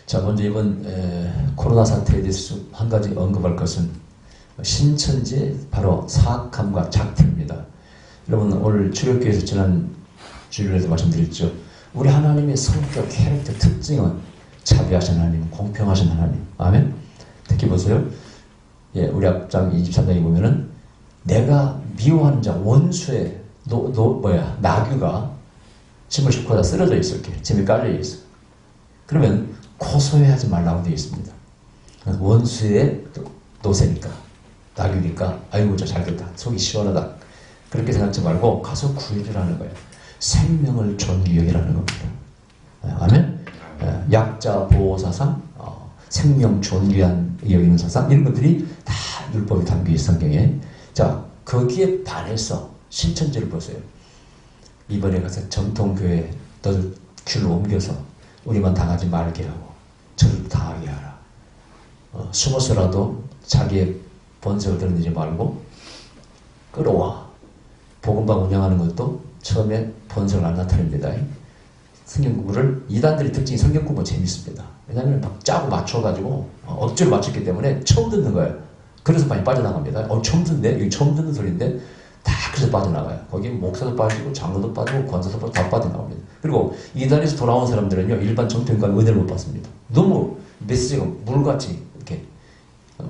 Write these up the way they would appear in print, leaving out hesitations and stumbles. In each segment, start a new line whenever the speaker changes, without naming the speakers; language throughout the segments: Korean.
자, 먼저 이번 코로나 사태에 대해서 한 가지 언급할 것은 신천지의 바로 사악함과 작태입니다. 여러분, 오늘 출애굽기에서 지난 주일에도 말씀드렸죠. 우리 하나님의 성격, 캐릭터, 특징은 자비하신 하나님, 공평하신 하나님. 아멘? 특히 보세요. 예, 우리 앞장 23장에 보면은 내가 미워하는 자, 원수의 나귀가 짐을 싣고 다 쓰러져 있을게. 짐이 깔려 있어. 그러면 고소해하지 말라고 되어 있습니다. 원수의 노새니까, 나귀니까, 아이고, 저 잘됐다. 속이 시원하다. 그렇게 생각하지 말고 가서 구해주라는 거예요. 생명을 존귀 여기라는 겁니다. 아멘? 약자 보호사상, 생명 존귀한 여기는 사상, 이런 것들이 다 율법이 담겨 있어, 성경에. 자, 거기에 반해서 신천지를 보세요. 이번에 가서 정통교회 너들 줄 옮겨서 우리만 당하지 말게 하고 저를 당하게 하라. 숨어서라도 자기의 번석을 드러내지 말고 끌어와. 복음방 운영하는 것도 처음에 번석을 안 나타냅니다. 성경 공부를 이단들의 특징이 성경 공부 재밌습니다. 왜냐하면 막 짜고 맞춰가지고 억지로 맞췄기 때문에 처음 듣는 거예요. 그래서 많이 빠져나갑니다. 처음 듣는데? 여기 처음 듣는 소리인데 다 그래서 빠져나가요. 거기 목사도 빠지고 장로도 빠지고 권사도 빠지고 다 빠져나갑니다. 그리고 이단에서 돌아온 사람들은요, 일반 정통인과 은혜를 못 받습니다. 너무 메시지가 물같이 이렇게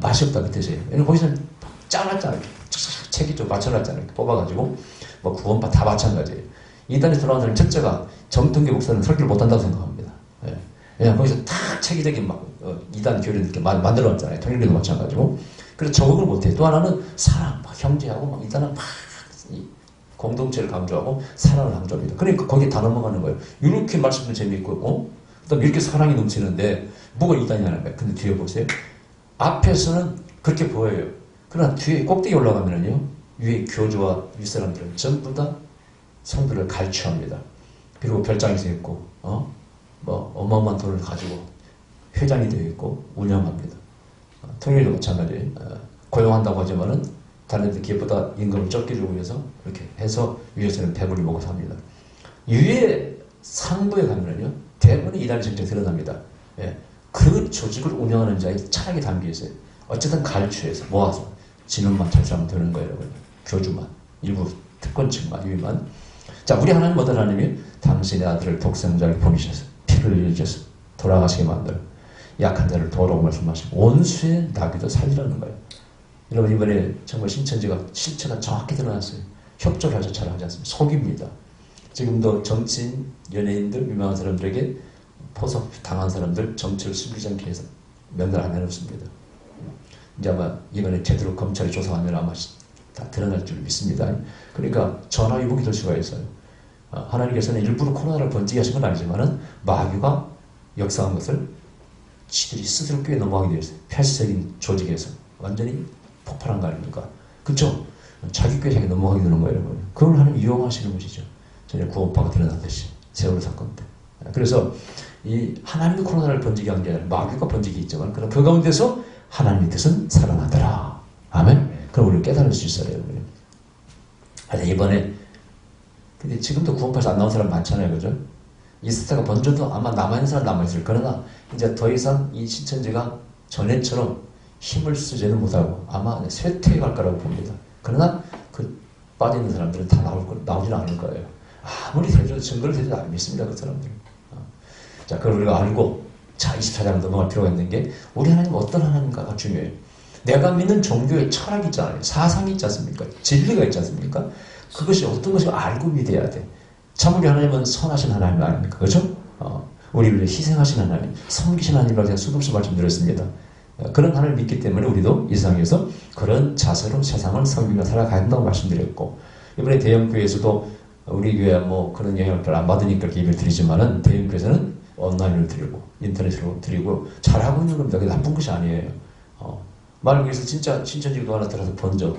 맛이 없다 그 뜻이에요. 왜냐면 거기서는 짜놨잖아요. 책이 좀 맞춰놨잖아요. 뽑아가지고 뭐 구원파 다 마찬가지예요. 이단에서 돌아온 사람 첫째가 정통교 목사는 설교를 못한다고 생각합니다. 예. 왜냐면 거기서 다 체계적인 이단 교리를 이렇게 만들어놨잖아요. 통일교도 마찬가지고. 그래서 적응을 못해. 또 하나는 사랑, 형제하고 이단은 공동체를 강조하고 사랑을 강조합니다. 그러니까 거기에 다 넘어가는 거예요. 이렇게 말씀도 재미있고, 그다음 이렇게 사랑이 넘치는데 뭐가 이단이냐는 거예요. 근데 뒤에 보세요. 앞에서는 그렇게 보여요. 그러나 뒤에 꼭대기 올라가면은요, 위에 교주와 윗사람들은 전부 다 성도를 갈취합니다. 그리고 별장에서 있고, 어마어마한 돈을 가지고 회장이 되어 있고 운영합니다. 통일도 마찬가지예요. 고용한다고 하지만은 다른 데 기업보다 임금을 적게 주고 해서 이렇게 해서 위에서는 배불리 먹고 삽니다. 위에 상부에 가면은요, 대부분의 이단의 정책이 드러납니다. 예. 그 조직을 운영하는 자의 철학이 담겨 있어요. 어쨌든 갈취해서 모아서 진흥만 탈출하면 되는 거예요, 여러분. 교주만, 일부 특권층만, 유의만. 자, 우리 하나님 어떤 하나님이 당신의 아들을 독생자를 보내셔서 피를 흘려주셔서 돌아가시게 만들어 약한 자를 도우라고 말씀하시고 원수의 나귀도 살리라는 거예요. 여러분, 이번에 정말 신천지가 실체가 정확히 드러났어요. 협조를 하죠. 잘하지 않습니다. 속입니다. 지금도 정치인, 연예인들, 유명한 사람들에게 포섭 당한 사람들 정치를 숨기지 않게 해서 면담을 안 해놓습니다. 이제 아마 이번에 제대로 검찰이 조사하면 아마 다 드러날 줄 믿습니다. 그러니까 전화위복이 될 수가 있어요. 하나님께서는 일부러 코로나를 번지게 하신 건 아니지만은 마귀가 역사한 것을 지들이 스스로 꽤 넘어가게 되어 있어요. 폐쇄적인 조직에서 완전히 폭발한 거 아닙니까? 그렇죠? 자기 꾀에 넘어가게 되는 거예요. 그걸 하나님 이용하시는 것이죠. 전에 구원파가 드러났듯이 세월호 사건 때. 그래서 이 하나님이 코로나를 번지게 한 게 아니라 마귀가 번지게 있지만 그럼 그 가운데서 하나님의 뜻은 살아나더라. 아멘? 그럼 우리는 깨달을 수 있어요. 여러분. 이번에 근데 지금도 구원파에서 안 나온 사람 많잖아요. 그죠? 이 사태가 번져도 아마 남아있는 사람 남아있을. 그러나 이제 더 이상 이 신천지가 전에처럼 힘을 쓰지는 못하고 아마 쇠퇴해 갈 거라고 봅니다. 그러나 그 빠져있는 사람들은 다 나오지는 않을 거예요. 아무리 대줘도 증거를 대줘도 안 믿습니다. 그 사람들. 자, 그걸 우리가 알고 자, 24장 넘어갈 필요가 있는 게 우리 하나님 어떤 하나님가가 중요해요. 내가 믿는 종교의 철학이 있잖아요. 사상이 있지 않습니까? 진리가 있지 않습니까? 그것이 어떤 것이 알고 믿어야 돼. 참 우리 하나님은 선하신 하나님 아닙니까? 그렇죠? 우리를 희생하신 하나님, 섬기신 하나님이라고 제가 수없이 말씀드렸습니다. 그런 하나님을 믿기 때문에 우리도 이 세상에서 그런 자세로 세상을 섬기며 살아가야 한다고 말씀드렸고, 이번에 대형교회에서도 우리 교회야 뭐 그런 영향을 안 받으니까 이렇게 예배를 드리지만은 대형교회에서는 온라인으로 드리고 인터넷으로 드리고 잘하고 있는 겁니다. 그게 나쁜 것이 아니에요. 말을 위해서 진짜 신천지도 하나 들어서 번져.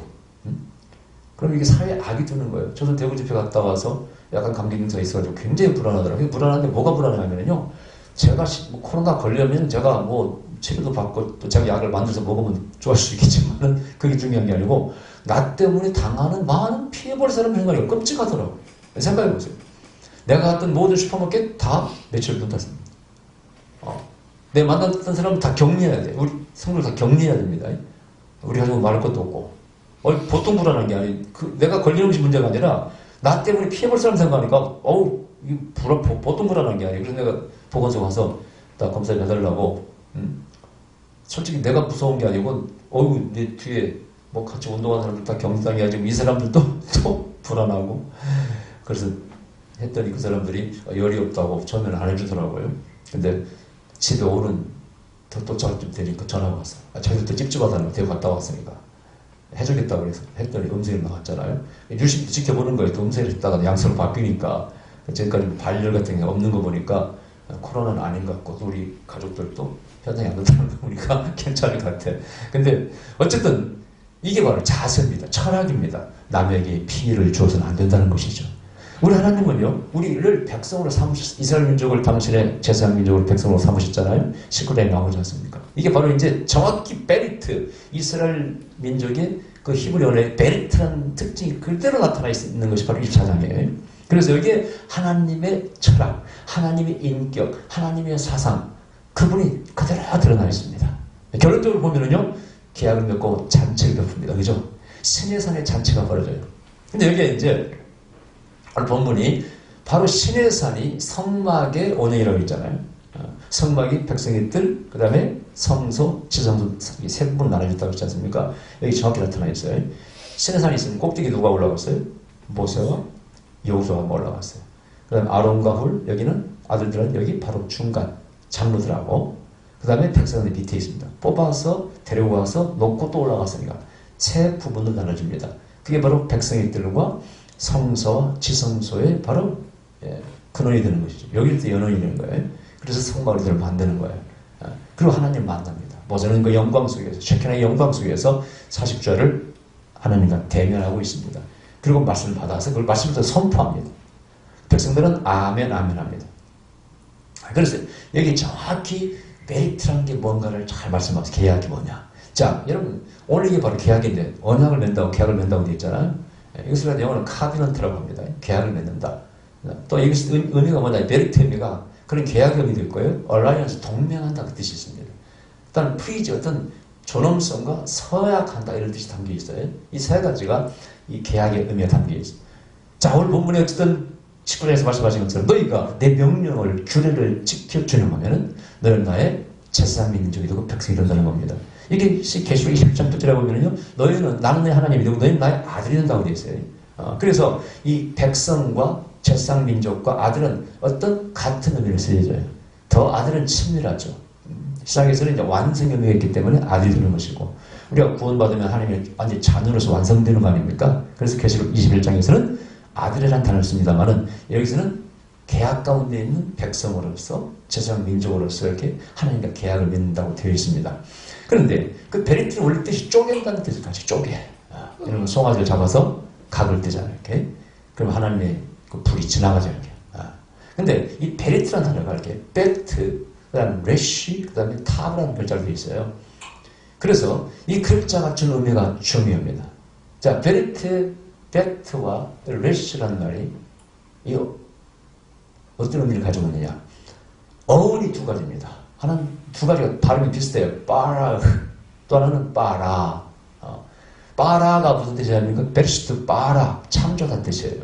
그럼 이게 사회에 악이 드는 거예요. 저도 대구 집회 갔다 와서 약간 감기 증세가 있어가지고 굉장히 불안하더라고요. 불안한데 뭐가 불안하냐면요. 제가 뭐 코로나 걸려면 제가 뭐 치료도 받고 또 자기 약을 만들어서 먹으면 좋아질 수 있겠지만 그게 중요한 게 아니고 나 때문에 당하는 많은 피해볼 사람 생각이 끔찍하더라고요. 생각해보세요. 내가 갔던 모든 슈퍼마켓 다 매출 못 탔습니다. 내 만났던 사람은 다 격리해야 돼. 우리 성도를 다 격리해야 됩니다. 우리 가지고 말할 것도 없고. 보통 불안한 게 아니, 내가 걸리는 것이 문제가 아니라, 나 때문에 피해볼 사람 생각하니까, 보통 불안한 게 아니에요. 그래서 내가 보건소 가서, 나 검사 해달라고, 솔직히 내가 무서운 게 아니고, 내 뒤에 뭐 같이 운동하는 사람들 다 격리당해가지고, 이 사람들도 또 불안하고. 그래서 했더니 그 사람들이 열이 없다고 처음에는 안 해주더라고요. 근데 집에 오는 도착쯤 되니까 전화가 왔어. 자기도 찝찝하다는 대구 갔다 왔으니까. 해주겠다고 그래서 했더니 음성이 나왔잖아요. 유심히 지켜보는 거예요. 또 음성이 있다가 양성으로 바뀌니까. 지금까지 발열 같은 게 없는 거 보니까 코로나는 아닌 것 같고, 또 우리 가족들도 현상이 안 된다는 거 보니까 괜찮을 것 같아. 근데 어쨌든 이게 바로 자세입니다. 철학입니다. 남에게 피해를 주어서는 안 된다는 것이죠. 우리 하나님은요, 우리를 백성으로 삼으셨어요. 이스라엘 민족을 당신의 제사장 민족으로 백성으로 삼으셨잖아요. 19장에 나오지 않습니까? 이게 바로 이제 정확히 베리트, 이스라엘 민족의 그 히브리어의 베리트라는 특징이 그대로 나타나 있는 것이 바로 24장이에요. 그래서 여기에 하나님의 철학, 하나님의 인격, 하나님의 사상, 그분이 그대로 드러나 있습니다. 결론적으로 보면은요, 계약을 맺고 잔치를 베풉니다. 그죠? 시내산의 잔치가 벌어져요. 근데 여기에 이제 오늘 본문이 바로 시내산이 성막의 원형이라고 있잖아요. 성막이 백성의 뜰, 그 다음에 성소, 지성소 세 부분으로 나눠졌다고 했지 않습니까? 여기 정확히 나타나 있어요. 시내산이 있으면 꼭대기 누가 올라갔어요? 모세와 여호수아가 올라갔어요. 그 다음에 아론과 훌, 여기는 아들들은 여기 바로 중간 장로들하고, 그 다음에 백성들이 밑에 있습니다. 뽑아서 데리고 가서 놓고 또 올라갔으니까 세 부분으로 나눠집니다. 그게 바로 백성의 뜰과 성소, 지성소에 바로 근원이 되는 것이죠. 여기를 또 연원이 되는 거예요. 그래서 성막을 만드는 거예요. 그리고 하나님 만납니다. 모세는 그 영광 속에서, 쉐kin의 영광 속에서 40주야를 하나님과 대면하고 있습니다. 그리고 말씀을 받아서 그걸 말씀을 선포합니다. 백성들은 아멘, 아멘 합니다. 그래서 여기 정확히 베리트라는 게 뭔가를 잘 말씀하세요. 계약이 뭐냐. 자, 여러분, 오늘 이게 바로 계약인데, 언약을 맺는다고 계약을 맺는다고 되어 있잖아요. 이것을 영어는 카비넌트라고 합니다. 계약을 맺는다. 또 여기서 의미가 뭐냐. 베리트 의미가 그런 계약의 의미도 있고요. 얼라이언스, 동맹한다 그 뜻이 있습니다. 일단 프리즈, 어떤 존엄성과 서약한다 이런 뜻이 담겨 있어요. 이 세 가지가 이 계약의 의미가 담겨 있어요. 자, 오늘 본문에 어쨌든 19장에서 말씀하신 것처럼 너희가 내 명령을, 규례를 지켜 준행하면은 너희는 나의 제사장 민족이 되고 백성이 된다는 겁니다. 이게 계시록 21장 2절에 보면은요, 너희는 나는 내 하나님이 되고 너희는 나의 아들이 된다고 되어 있어요. 그래서 이 백성과 제사장 민족과 아들은 어떤 같은 의미를 쓰여져요. 더 아들은 친밀하죠. 시작에서는 이제 완성의 의미가 있기 때문에 아들이 되는 것이고, 우리가 구원받으면 하나님의 완전히 자녀로서 완성되는 거 아닙니까? 그래서 계시록 21장에서는 아들이라는 단어를 씁니다만은 여기서는 계약 가운데 있는 백성으로서 제사장 민족으로서 이렇게 하나님과 계약을 맺는다고 되어 있습니다. 그런데 그 베리트는 원래 뜻이 쪼갠다는 뜻을 같이 쪼개. 이런 송아지를 잡아서 각을 뜨잖아요. 이렇게. 그럼 하나님의 그 불이 지나가죠. 이렇게. 근데 이 베리트라는 단어가 이렇게 베트, 그 다음에 레쉬, 그 다음에 탑이라는 글자로 되어 있어요. 그래서 이 글자가 주는 의미가 중요합니다. 자, 베트와 레쉬라는 말이 이 어떤 의미를 가지고 있느냐. 어원이 두 가지입니다. 하나는 두 가지가 발음이 비슷해요. 빠라, 또 하나는 빠라. 빠라가 무슨 뜻이냐면 베르시트 빠라, 창조하다는 뜻이에요.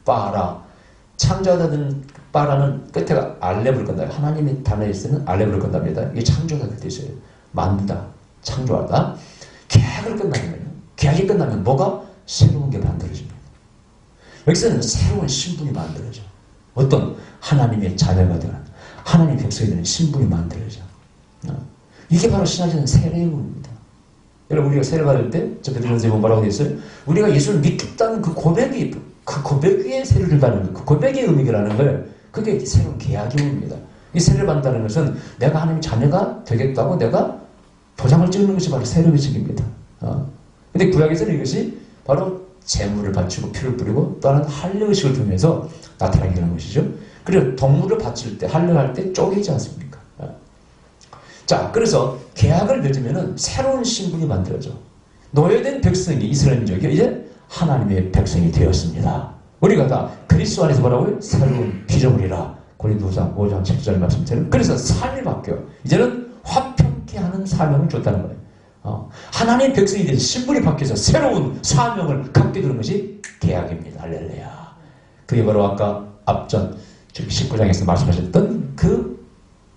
빠라. 창조하다는 빠라는 끝에가 알렙을 건다. 하나님의 단어에 쓰는 알렙을 건답니다. 이게 창조하다는 뜻이에요. 만든다, 창조하다. 계약이 끝나면 뭐가? 새로운 게 만들어집니다. 여기서는 새로운 신분이 만들어져. 어떤 하나님의 자녀가 되는, 하나님의 백성이 되는 신분이 만들어져. 이게 바로 신앙적인 세례입니다. 여러분, 우리가 세례 받을 때, 저 베드로 선생님은 뭐라고 되어 있어요? 우리가 예수를 믿겠다는 그 고백이, 그 고백 위에 세례를 준다는 그 고백의 의미라는 걸, 그게 새로운 계약의 의미입니다. 이 세례를 받는다는 것은 내가 하나님의 자녀가 되겠다고 내가 도장을 찍는 것이 바로 세례 의식입니다. 근데 구약에서는 이것이 바로 제물을 바치고 피를 뿌리고 또 하나는 할례 의식을 통해서 나타나게 되는 것이죠. 그리고 동물을 바칠 때, 할례할 때 쪼개지 않습니까? 자, 그래서 계약을 맺으면 새로운 신분이 만들어져. 노예된 백성이, 이스라엘 민족이 이제 하나님의 백성이 되었습니다. 우리가 다 그리스도 안에서 뭐라고요? 새로운 피조물이라. 고린도후서 5장 10절 말씀처럼. 그래서 삶이 바뀌어요. 이제는 화평케 하는 사명을 줬다는 거예요. 하나님의 백성이 돼서 신분이 바뀌어서 새로운 사명을 갖게 되는 것이 계약입니다. 할렐루야. 그게 바로 아까 앞전 19장에서 말씀하셨던 그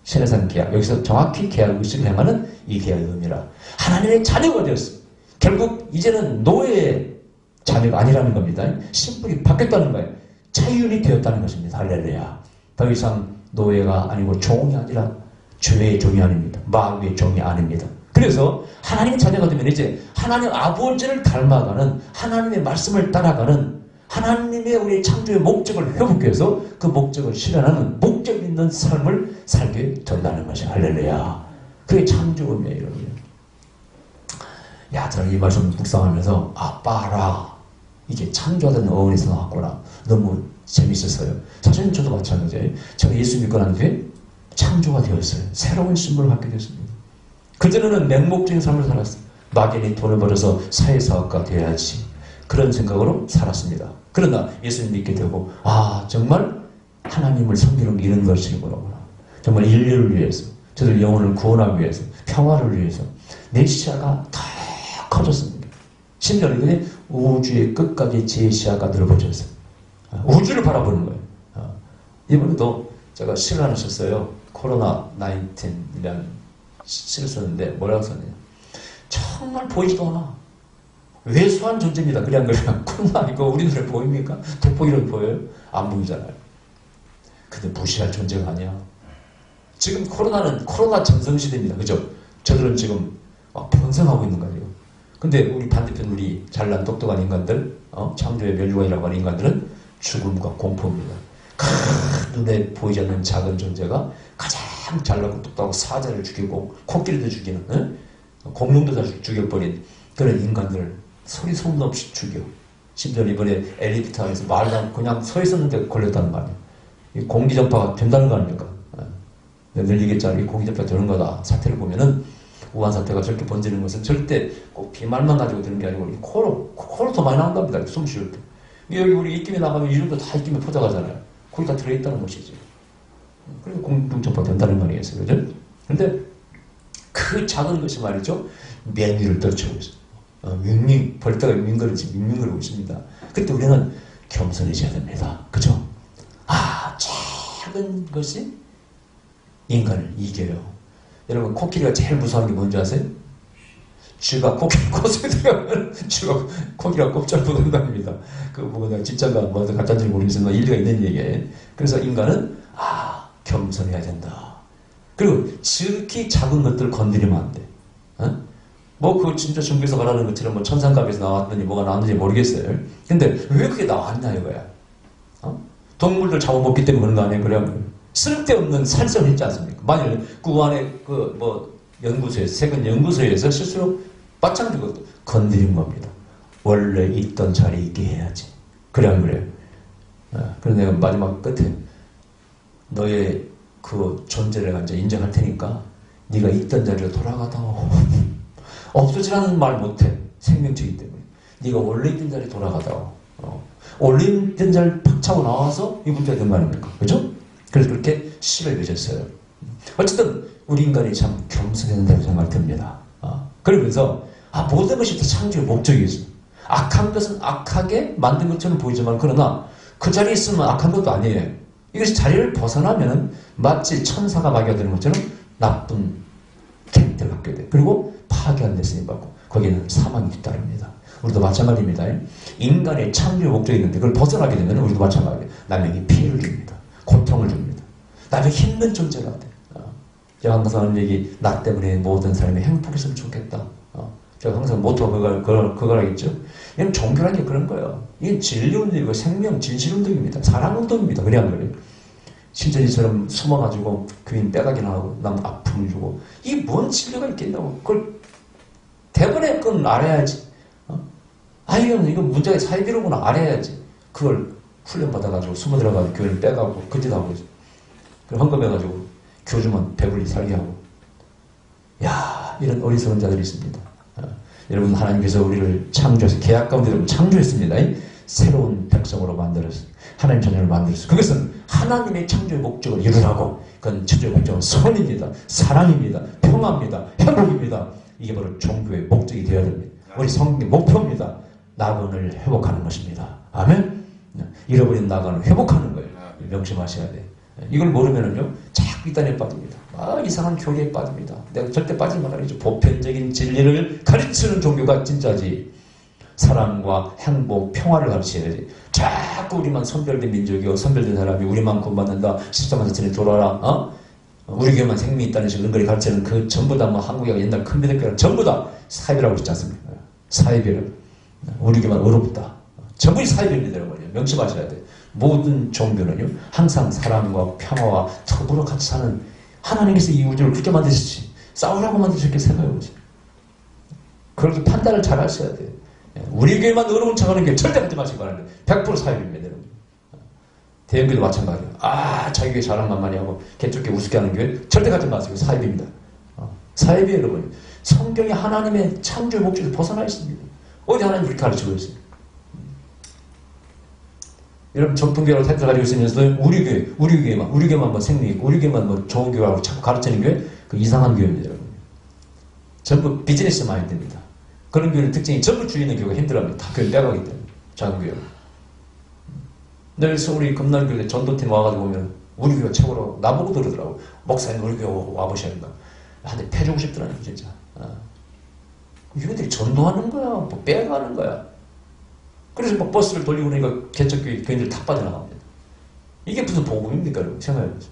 신해산 계약. 여기서 정확히 계약을 실행하는 이 계약의 의미라. 하나님의 자녀가 되었어요. 결국 이제는 노예의 자녀가 아니라는 겁니다. 신분이 바뀌었다는 거예요. 자유인이 되었다는 것입니다. 할렐루야. 더 이상 노예가 아니고 종이 아니라 죄의 종이 아닙니다. 마귀의 종이 아닙니다. 그래서 하나님의 자녀가 되면 이제 하나님 아버지를 닮아가는, 하나님의 말씀을 따라가는, 하나님의 우리 창조의 목적을 회복해서 그 목적을 실현하는 목적 있는 삶을 살게 된다는 것이 할렐루야. 그게 창조음이에요, 여러분. 야, 저는 이 말씀 묵상하면서 봐라. 이게 창조하던 어원에서 나왔구나. 너무 재밌었어요. 사실은 저도 마찬가지예요. 제가 예수 믿고 난 뒤에 창조가 되었어요. 새로운 신분을 갖게 됐습니다. 그전에는 맹목적인 삶을 살았어요. 막연히 돈을 벌어서 사회사업가 돼야지. 그런 생각으로 살았습니다. 그러나 예수님 믿게 되고 정말 하나님을 섬기는 게 이런 것이구나. 정말 인류를 위해서, 저들 영혼을 구원하기 위해서, 평화를 위해서 내 시야가 더 커졌습니다. 심지어 우주의 끝까지 제 시야가 넓어졌어요. 우주를 바라보는 거예요. 이번에도 제가 시를 하나 썼어요. 코로나 19이라는 시를 썼는데 뭐라고 썼냐면 정말 보이지도 않아. 왜소한 존재입니다. 그냥 코로나 이거 우리 눈에 보입니까? 돋보기로 보여요? 안 보이잖아요. 근데 무시할 존재가 아니야. 지금 코로나는 코로나 전성시대입니다. 그죠? 저들은 지금 번성하고 있는 거예요. 근데 우리 반대편 우리 잘난 똑똑한 인간들, 창조의 멸류관이라고 하는 인간들은 죽음과 공포입니다. 눈에 보이지 않는 작은 존재가 가장 잘나고 똑똑하고 사자를 죽이고 코끼리도 죽이는, 공룡도 다 죽여버린 그런 인간들을 소리 소문 없이 죽여. 심지어 이번에 엘리베이터에서 말도 그냥 서 있었는데 걸렸다는 거 아니에요. 이 공기전파가 된다는 거 아닙니까? 늘 얘기했잖아요. 이 공기전파가 되는 거다. 사태를 보면은 우한 사태가 저렇게 번지는 것은 절대 꼭 비말만 가지고 되는 게 아니고 코로 더 많이 나온답니다. 숨 쉴 때. 여기 우리 입김이 나가면 이름도 다 입김에 포장하잖아요. 거기 다 들어있다는 것이지. 그래서 공중전파 된다는 거 아니겠어요? 그죠? 근데 그 작은 것이 말이죠. 맨 위를 떨치고 있어요. 벌떼가 밍밍거리고 있습니다. 그때 우리는 겸손해져야 됩니다. 그죠? 작은 것이 인간을 이겨요. 여러분, 코끼리가 제일 무서운 게 뭔지 아세요? 쥐가 코끼리 코스에 들어가면 쥐가 코끼리가 꼼짝 못한답니다. 내가 진짜가 뭐가 가짜인지 모르겠지만 일리가 있는 얘기예요. 그래서 인간은 겸손해야 된다. 그리고 지극히 작은 것들을 건드리면 안 돼. 진짜 중국에서 말하는 것처럼 천상갑에서 나왔더니 뭐가 나왔는지 모르겠어요. 근데 왜 그게 나왔냐 이거야. 동물들 잡아먹기 때문에 그런 거 아니에요? 그래. 쓸데없는 살성이 있지 않습니까? 만일 그 안에 연구소에서, 세근 연구소에서 실수로 마찬가지로 건드린 겁니다. 원래 있던 자리에 있게 해야지. 그래 안 그래요? 그래서 내가 마지막 끝에 너의 그 존재를 이제 인정할 테니까 네가 있던 자리로 돌아가다오. 없어지라는 말 못해. 생명체이기 때문에. 네가 원래 있던 자리에 돌아가다오. 원래 있던 자리를 팍 차고 나와서 이 문제가 된 거 아닙니까? 그죠? 그래서 그렇게 시를 맺었어요. 어쨌든 우리 인간이 참 겸손해야 된다고 생각이 듭니다. 그러면서 모든 것이 다 창조의 목적이 있어요. 악한 것은 악하게 만든 것처럼 보이지만 그러나 그 자리에 있으면 악한 것도 아니에요. 이것이 자리를 벗어나면 마치 천사가 파괴되는 것처럼 나쁜 캐릭터를 갖게 돼요. 그리고 파괴한 데서 받고 거기에는 사망이 뒤따릅니다. 우리도 마찬가지입니다. 인간의 창조의 목적이 있는데 그걸 벗어나게 되면 우리도 마찬가지예요. 남에게 피해를 줍니다. 고통을 줍니다. 남에게 힘든 존재가 돼요. 제가 항상 하는 얘기, 나 때문에 모든 사람이 행복했으면 좋겠다. 제가 항상 모토가 그걸 하겠죠. 이건 종교라는 게 그런 거예요. 이게 진리운동이고 생명, 진실운동입니다. 사랑운동입니다. 그래 안 그래요? 신천지처럼 숨어가지고 교인 빼가기나 하고 남 아픔을 주고 이게 뭔 진리가 있겠냐고. 그걸 대번에 그건 알아야지. 이거 문제가 사이비로구나 알아야지. 그걸 훈련받아가지고 숨어 들어가서 교인을 빼가고 그 짓 하고 있어. 그걸 헌금해가지고 교주만 배불리 살게 하고. 이런 어리석은 자들이 있습니다. 여러분, 하나님께서 우리를 창조해서 계약 가운데 창조했습니다. 새로운 백성으로 만들었어요. 하나님 자녀를 만들었어요. 그것은 하나님의 창조의 목적을 이루라고. 그건 창조의 목적은 선입니다. 사랑입니다. 평화입니다. 행복입니다. 이게 바로 종교의 목적이 되어야 됩니다. 우리 성경의 목표입니다. 나그네를 회복하는 것입니다. 아멘? 잃어버린 나그네를 회복하는 거예요. 명심하셔야 돼. 이걸 모르면은요, 자꾸 이단에 빠집니다. 이상한 교리에 빠집니다. 내가 절대 빠지지 말아야죠. 보편적인 진리를 가르치는 종교가 진짜지. 사랑과 행복, 평화를 가르쳐야지. 자꾸 우리만 선별된 민족이요, 선별된 사람이 우리만 구원받는다. 13만 4천이 돌아라. 우리 교회만 생명이 있다는 식으로 은근히 가르치는 그 전부 다 뭐 한국의 옛날 큰 믿음교회는 전부 다 사이비라고 그러지 않습니까? 사이비를. 우리 교회만 어렵다. 전부 사이비입니다, 여러분. 명심하셔야 돼. 모든 종교는요, 항상 사랑과 평화와 더불어 같이 사는 하나님께서 이 우주를 그렇게 만드셨지. 싸우라고 만드셨게 생각해보세요. 그렇게 판단을 잘 하셔야 돼요. 우리 교회만 어려운 척하는 게 절대 하지 마시기 바랍니다. 100% 사입입니다, 여러분. 대형교도 마찬가지예요. 자기 교회 자랑만 많이 하고 개쪽게 우습게 하는 교회 절대 가지 마세요. 사입입니다. 사입이 여러분, 성경이 하나님의 창조의 목적에서 벗어나 있습니다. 어디 하나님 그렇게 가르치고 있어요? 여러분, 전통교회라고 타이틀 가지고 있으면서 우리 교회만 뭐 생명 있고, 우리 교회만 뭐 좋은 교회라고 자꾸 가르치는 교회, 그 이상한 교회입니다, 여러분. 전부 비즈니스 마인드입니다. 그런 교회의 특징이 전부 주의 있는 교회가 힘들어합니다. 다 교회 빼가기 때문에. 작은 교회. 늘 우리 금남교회 전도팀 와가지고 보면 우리 교회가 최고라고 나보고 그러더라고. 목사님 우리 교회 와보셔야 된다. 한테 패주고 싶더라니까 진짜. 이분들이 전도하는 거야, 뭐 빼가는 거야. 그래서 막 버스를 돌리고 그러니까 개척교회 교인들 다 빠져나갑니다. 이게 무슨 복음입니까, 여러분? 생각해보세요.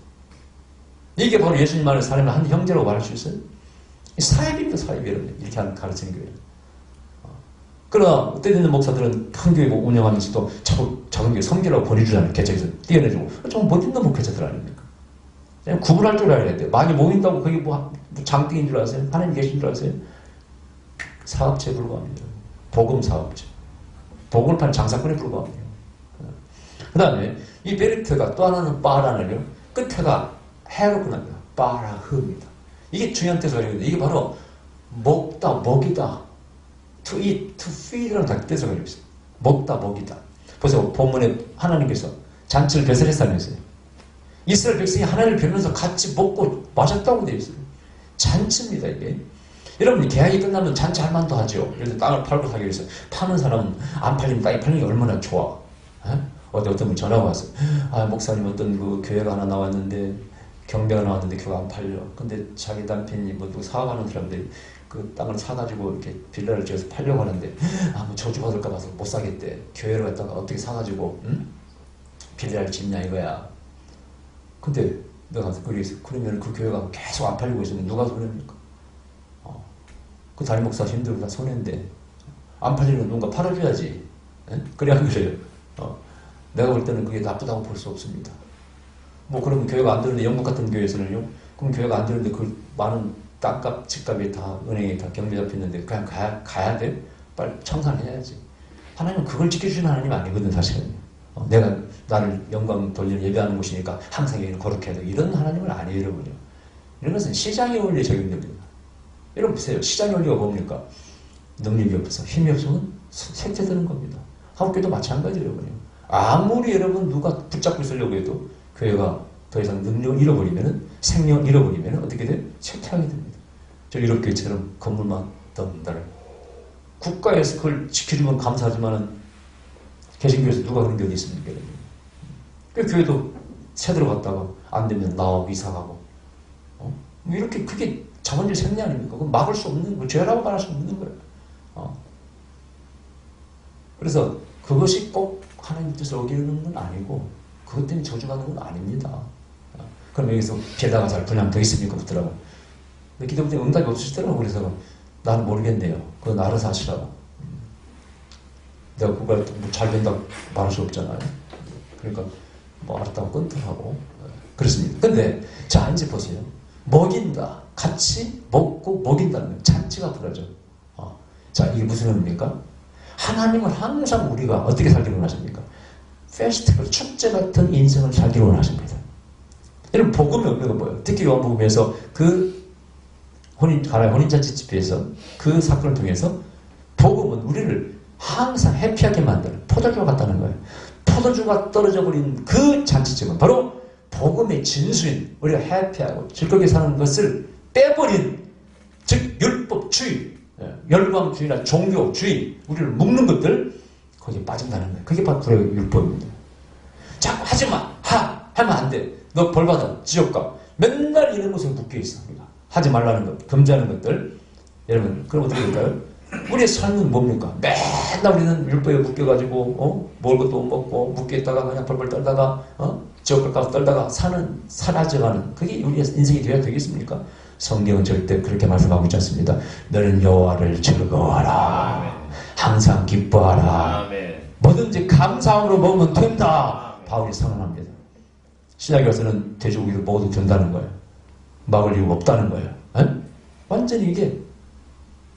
이게 바로 예수님 말하는 사람을 한 형제라고 말할 수 있어요? 사입입니다, 사입, 여러분. 이렇게 하는 가르치는 교회. 그러나 때리는 목사들은 큰 교회 운영하면서도 작은 교회 섬기라고 보내주잖아요. 개척에서 띄어내주고. 좀 못있는 목회자들 아닙니까? 그냥 구분할 줄 알아야 돼요. 많이 모인다고 그게 뭐 장땡인 줄 아세요? 하나님 계신 줄 아세요? 사업체에 불과합니다. 복음 사업체. 복음을 파는 장사꾼에 불과합니다. 그 다음에 이 베르트가 또 하나는 바라는요. 끝에가 해로 끝납니다. 바라흐입니다. 이게 중요한 뜻이거든요. 이게 바로 먹다, 먹이다. To eat, to feed라는 뜻을 가지고 있어요. 먹다, 먹이다. 보세요. 본문에 하나님께서 잔치를 배설했다면서요. 이스라엘 백성이 하나님을 뵈면서 같이 먹고 마셨다고 되어 있어요. 잔치입니다, 이게. 여러분, 계약이 끝나면 잔치 할 만도 하죠. 예를 들어 땅을 팔고 사기 위해서 파는 사람은 안 팔리면 땅이 팔리는 게 얼마나 좋아. 어떤 분 전화가 왔어요. 목사님 어떤 그 교회가 하나 나왔는데 경배가 나왔는데 교회가 안 팔려. 근데 자기 남편이 뭐 사업하는 사람들이 그 땅을 사가지고 이렇게 빌라를 지어서 팔려고 하는데 뭐 저주받을까 봐서 못 사겠대. 교회를 갖다가 어떻게 사가지고 빌라를 짓냐 이거야. 근데 내가 그러면 그 교회가 계속 안 팔리고 있으면 누가 손해입니까? 그 담임 목사 힘들고 다 손해인데 안 팔리는 건 누군가 팔아줘야지. 그래야 한 거예요. 내가 볼 때는 그게 나쁘다고 볼 수 없습니다. 뭐 그러면 교회가 안 되는데 영국 같은 교회에서는요. 그럼 교회가 안 되는데 그 많은 땅값, 집값이 다 은행에 다 경비 잡혔는데 그냥 가야 돼? 빨리 청산해야지. 하나님은 그걸 지켜주는 하나님 아니거든 사실은. 내가 나를 영광 돌리는 예배하는 곳이니까 항상 여기는 거룩해야 돼. 이런 하나님은 아니에요, 여러분요. 이런 것은 시장의 원리에 적용됩니다. 여러분 보세요. 시장의 원리가 뭡니까? 능력이 없어서 힘이 없으면 쇠퇴되는 겁니다. 한국교도 마찬가지예요, 여러분요. 아무리 여러분 누가 붙잡고 있으려고 해도 교회가 더 이상 능력을 잃어버리면은 생명을 잃어버리면은 어떻게 돼요? 쇠퇴하게 됩니다. 저 이렇게 처럼 건물만 덩달 국가에서 그걸 지켜주면 감사하지만은 개신교에서 누가 그런 게 어디 있습니까? 그 교회도 새들어 갔다가 안 되면 나오고 이사가고 이렇게 그게 자본주의 생리 아닙니까? 그건 막을 수 없는 거, 죄라고 말할 수 없는 거예요. 그래서 그것이 꼭 하나님 뜻을 어기는 건 아니고 그것 때문에 저주받는 건 아닙니다. 그럼 여기서 게다가 잘 분량 더 있습니까? 붙더라고. 근데 기도 때문에 응답이 없으시더라고. 그래서 나는 모르겠네요. 그건 알아서 하시라고. 내가 그걸 잘 된다고 말할 수 없잖아요. 그러니까 뭐 알았다고 끊더라고. 그렇습니다. 근데 자 이제 보세요. 먹인다. 같이 먹고 먹인다는 잔치가 벌어져. 자 이게 무슨 의미입니까? 하나님은 항상 우리가 어떻게 살기를 원하십니까? 페스티벌, 축제 같은 인생을 살기를 원하십니다. 여러분 복음의 의미가 뭐예요? 특히 요한복음에서 그 가나의 혼인잔치 집회에서 그 사건을 통해서 복음은 우리를 항상 해피하게 만드는 포도주가 같다는 거예요. 포도주가 떨어져 버린 그 잔치점은 바로 복음의 진수인 우리가 해피하고 즐겁게 사는 것을 빼버린, 즉 율법주의, 열광주의나 종교주의, 우리를 묶는 것들 거기에 빠진다는 거예요. 그게 바로 구약의 율법입니다. 자꾸 하지마, 하면 안 돼. 너 벌받아, 지옥 가. 맨날 이런 것에 묶여있어. 우리가 하지 말라는 것, 금지하는 것들. 여러분, 그럼 어떻게 될까요? 우리의 삶은 뭡니까? 맨날 우리는 율법에 묶여가지고 먹을 것도 못 먹고 묶여있다가 그냥 벌벌 떨다가 지옥 갈까 떨다가 사라져가는, 그게 우리의 인생이 되어야 되겠습니까? 성경은 절대 그렇게 말씀하고 있지 않습니다. 너는 여호와를 즐거워하라. 항상 기뻐하라. 뭐든지 감사함으로 먹으면 된다. 바울이 선언합니다. 신약에 와서는 돼지고기를 먹어도 된다는 거예요. 막을 이유가 없다는 거예요. 에? 완전히 이게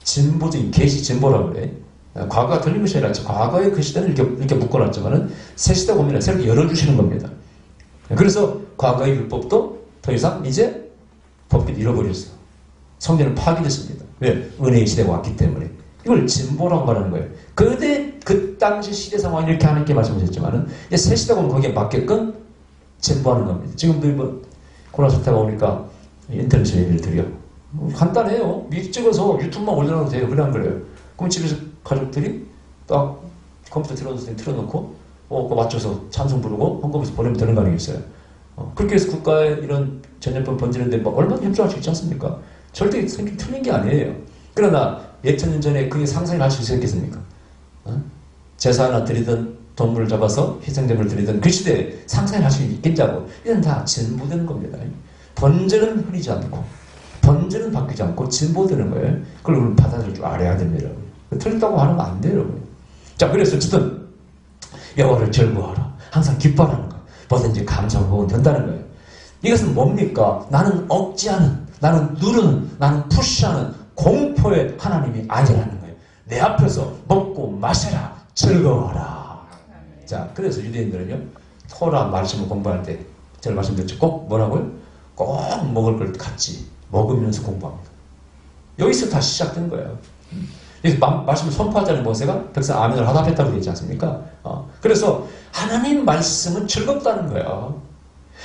진보적인 계시 진보라고 그래. 과거가 틀린 것이 아니라 과거의 그 시대는 이렇게 묶어놨지만은 새 시대 보면 새롭게 열어주시는 겁니다. 그래서 과거의 율법도 더 이상 이제 법규를 잃어버렸어. 성전은 파괴됐습니다. 왜? 은혜의 시대가 왔기 때문에. 이걸 진보라고 말하는 거예요. 그런데 그 당시 시대 상황이 이렇게 하나님께 말씀하셨지만은 이제 새 시대가 오면 거기에 맞게끔 진보하는 겁니다. 지금도 이번 코로나 사태가 오니까 인터넷에 예배를 드려. 간단해요. 미리 찍어서 유튜브만 올려놔도 돼요. 그냥 그래요. 그럼 집에서 가족들이 딱 컴퓨터 틀어놓고 그거 맞춰서 찬송 부르고 헌금해서 보내면 되는 거 아니겠어요? 그렇게 해서 국가에 이런 전염병 번지는데 뭐 얼마나 협조할 수 있지 않습니까? 절대 생긴 틀린 게 아니에요. 그러나 예천 년 전에 그게 상상이 할 수 있었겠습니까? 제사 하나 드리던 동물을 잡아서 희생제물을 드리던 그 시대에 상상이 할 수 있겠냐고. 이건 다 진보되는 겁니다. 번제는 흐리지 않고 번제는 바뀌지 않고 진보되는 거예요. 그걸 우리는 받아들일 줄 알아야 됩니다. 틀렸다고 하는 거 안 돼요, 여러분. 자, 그래서 어쨌든 여호와를 즐거워하라. 항상 기뻐하라는 거. 뭐든지 감사하고 된다는 거예요. 이것은 뭡니까? 나는 억지하는, 나는 누르는, 나는 푸시하는 공포의 하나님이 아니라는 거예요. 내 앞에서 먹고 마셔라, 즐거워하라. 자, 그래서 유대인들은요, 토라 말씀을 공부할 때 제가 말씀드렸죠. 꼭 뭐라고요? 꼭 먹을 걸 같이 먹으면서 공부합니다. 여기서 다시 시작된 거예요. 여기서 말씀을 선포하자는 모세가 백성 아멘을 화답했다고 되지 않습니까? 그래서 하나님 말씀은 즐겁다는 거예요.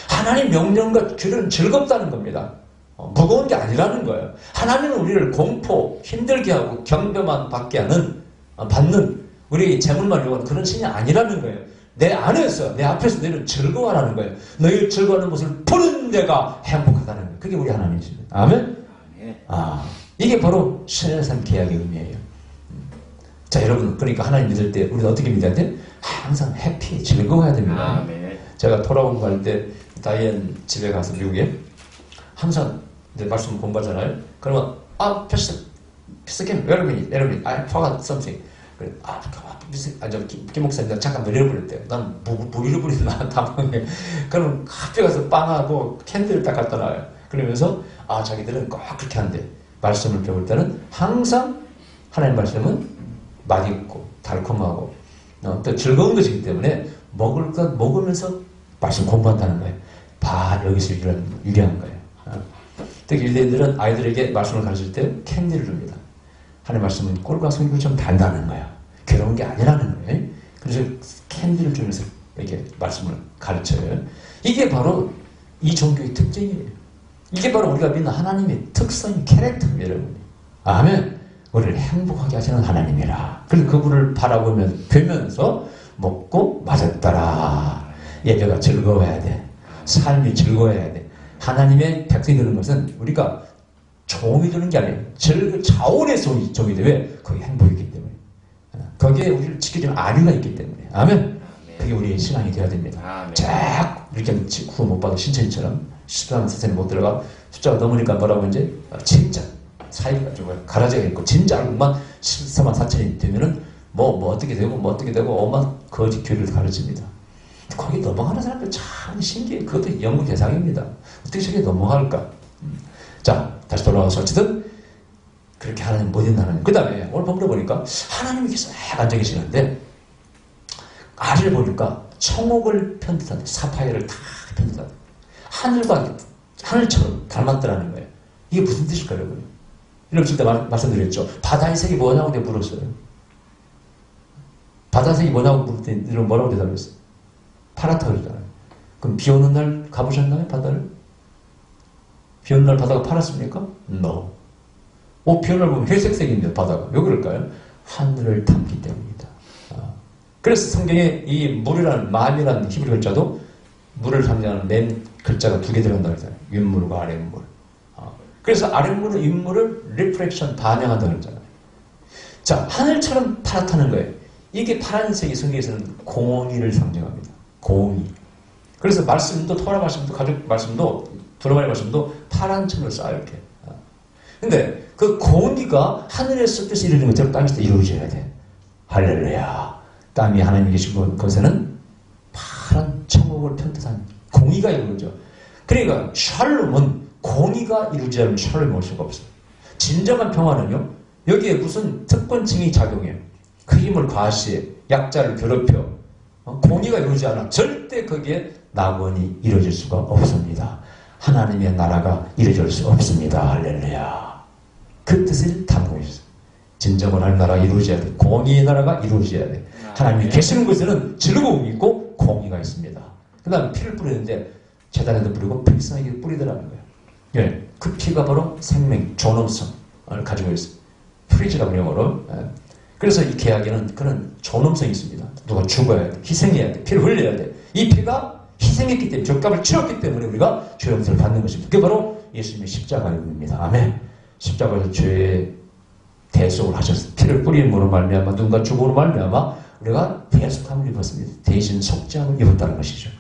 하나님 명령과 규례는 즐겁다는 겁니다. 무거운 게 아니라는 거예요. 하나님은 우리를 공포, 힘들게 하고 경배만 받는 우리 재물만 요구하는 그런 신이 아니라는 거예요. 내 안에서, 내 앞에서 너희는 즐거워하라는 거예요. 너희 즐거워하는 것을 보는 데가 행복하다는 거예요. 그게 우리 하나님이십니다. 아멘? 이게 바로 신의 계약의 의미예요. 자, 여러분, 그러니까 하나님 믿을 때 우리는 어떻게 믿어야 돼? 항상 해피, 즐거워야 됩니다. 제가 토라 공부할 때 다이앤 집에 가서 미국에 항상 이제 말씀 공부하잖아요. 그러면 피스김, wait a minute, I forgot something. 그래, 김 목사님, 잠깐 뭐 잃어버렸대요. 난 뭐 잃어버리나, 당황해. 그럼 학교 가서 빵하고 캔들을 딱 갖다 놔요. 그러면서, 자기들은 꼭 그렇게 한대. 말씀을 배울 때는 항상 하나님 말씀은 맛있고, 달콤하고, 또 즐거운 것이기 때문에 먹을 것 먹으면서 말씀 공부한다는 거예요. 여기서 유리한 거예요. 특히 유대인들은 아이들에게 말씀을 가르칠 때 캔디를 줍니다. 하나님 말씀은 꿀과 송이처럼 달다는 거야. 괴로운 게 아니라는 거예요. 그래서 캔디를 주면서 이렇게 말씀을 가르쳐요. 이게 바로 이 종교의 특징이에요. 이게 바로 우리가 믿는 하나님의 특성인 캐릭터입니다, 여러분. 아멘. 우리를 행복하게 하시는 하나님이라. 그래서 그분을 뵈면서 먹고 마셨더라. 예배가 즐거워야 돼. 삶이 즐거워야 돼. 하나님의 백성이 되는 것은 우리가 종이 되는 게 아니에요. 자원의 종이 돼. 왜? 그게 행복이기 때문에. 거기에 우리를 지켜주는 아류가 있기 때문에. 아멘. 그게 우리의 신앙이 되어야 됩니다. 자꾸 이렇게 구원 못 받은 신천이처럼 십자가 선생님 못 들어가 숫자가 넘으니까 뭐라고 이제 진짜 사이가 좀 가라져가 있고 진짜 알고만 14만 4천이 되면은 뭐 어떻게 되고 엄한 거짓 교리를 가르칩니다. 거기 넘어가는 사람들 참 신기해. 그것도 연구 대상입니다. 어떻게 저게 넘어갈까? 자, 다시 돌아와서 어쨌든 그렇게 하나님 못 있는 하나님. 그 다음에 오늘 본문에 보니까 하나님이 계속 앉아 계시는데 알을 보니까 청옥을 편듯하대. 사파이어를 다 편듯하대. 하늘처럼 닮았더라는 거예요. 이게 무슨 뜻일까요, 여러분? 이런 때 말씀드렸죠. 바다의 색이 뭐냐고 내가 물었어요. 바다색이 뭐냐고 물었더니 뭐라고 대답했어요? 파랗다고 그러잖아요. 그럼 비 오는 날 가보셨나요? 바다를? 비 오는 날 바다가 파랗습니까? No. 비 오는 날 보면 회색색입니다. 바다가. 왜 그럴까요? 하늘을 담기 때문입니다. 그래서 성경에 이 물이라는 맘이라는 히브리 글자도 물을 상징하는 맨 글자가 두 개 들어간다고 했잖아요. 윗물과 아랫물. 그래서 아랫물은 윗물을 리프렉션 반영한다고 했잖아요. 자, 하늘처럼 파랗다는 거예요. 이게 파란색이 성경에서는 공의를 상징합니다. 공의. 그래서 말씀도 토라 말씀도 가족 말씀도 드라마의 말씀도 파란 천으로 쌓여 이렇게. 근데 그 공의가 하늘에서 뜻이 이루어지는 것처럼 땅에서 이루어져야 돼. 할렐루야. 땅이 하나님이 계신 곳에는 파란 천국을 편뜻한 공의가 이루어져. 그러니까 샬롬은 공의가 이루어지지 않으면 샬롬이 올 수가 없어요. 진정한 평화는요, 여기에 무슨 특권층이 작용해요. 그 힘을 과시해, 약자를 괴롭혀, 공의가 이루어지지 않아 절대 거기에 낙원이 이루어질 수가 없습니다. 하나님의 나라가 이루어질 수 없습니다. 할렐루야. 그 뜻을 담고 있어요. 진정한 하나님 나라가 이루어져야 돼. 공의의 나라가 이루어져야 돼. 하나님이 계시는 곳에는 즐거움이 있고 공의가 있습니다. 그 다음에 피를 뿌리는데 제단에도 뿌리고 백성에게 뿌리더라는 거예요. 예, 그 피가 바로 생명, 존엄성을 가지고 있어요. 프리즈라고 영어로. 예. 그래서 이 계약에는 그런 존엄성이 있습니다. 누가 죽어야 돼. 희생해야 돼. 피를 흘려야 돼. 이 피가 희생했기 때문에, 죗값을 치렀기 때문에 우리가 죄 용서를 받는 것입니다. 그게 바로 예수님의 십자가의 의미입니다. 아멘. 십자가에서 죄의 대속을 하셨습니다. 피를 뿌림으로 말미암아 누군가 죽음으로 말미암아 우리가 대속함을 입었습니다. 대신 속죄함을 입었다는 것이죠.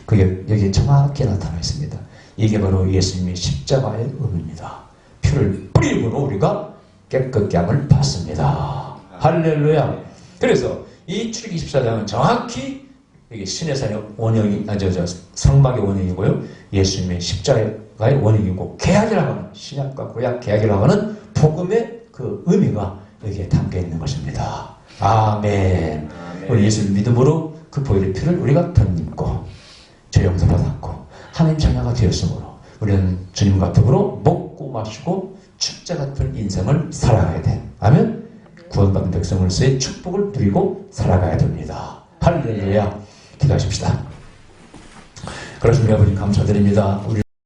그게 여기에 정확히 나타나 있습니다. 이게 바로 예수님의 십자가의 의미입니다. 피를 뿌림으로 우리가 깨끗게 함을 받습니다. 할렐루야. 그래서 이 출애굽기 24장은 정확히 이게 신의 산의 원형이, 성막의 원형이고요. 예수님의 십자가의 원형이고, 계약이라고 하는, 신약과 구약 계약이라고 하는 복음의 그 의미가 여기에 담겨 있는 것입니다. 아멘. 우리 예수를 믿음으로 그 보혈의 피를 우리가 덧입고, 죄 용서 받았고, 하나님 자녀가 되었으므로, 우리는 주님과 더불어 먹고 마시고, 축제 같은 인생을 살아가야 돼. 아멘. 구원받은 백성으로서의 축복을 누리고 살아가야 됩니다. 할렐루야. 기도하십시다. 그러시면 아버지 감사드립니다. 우리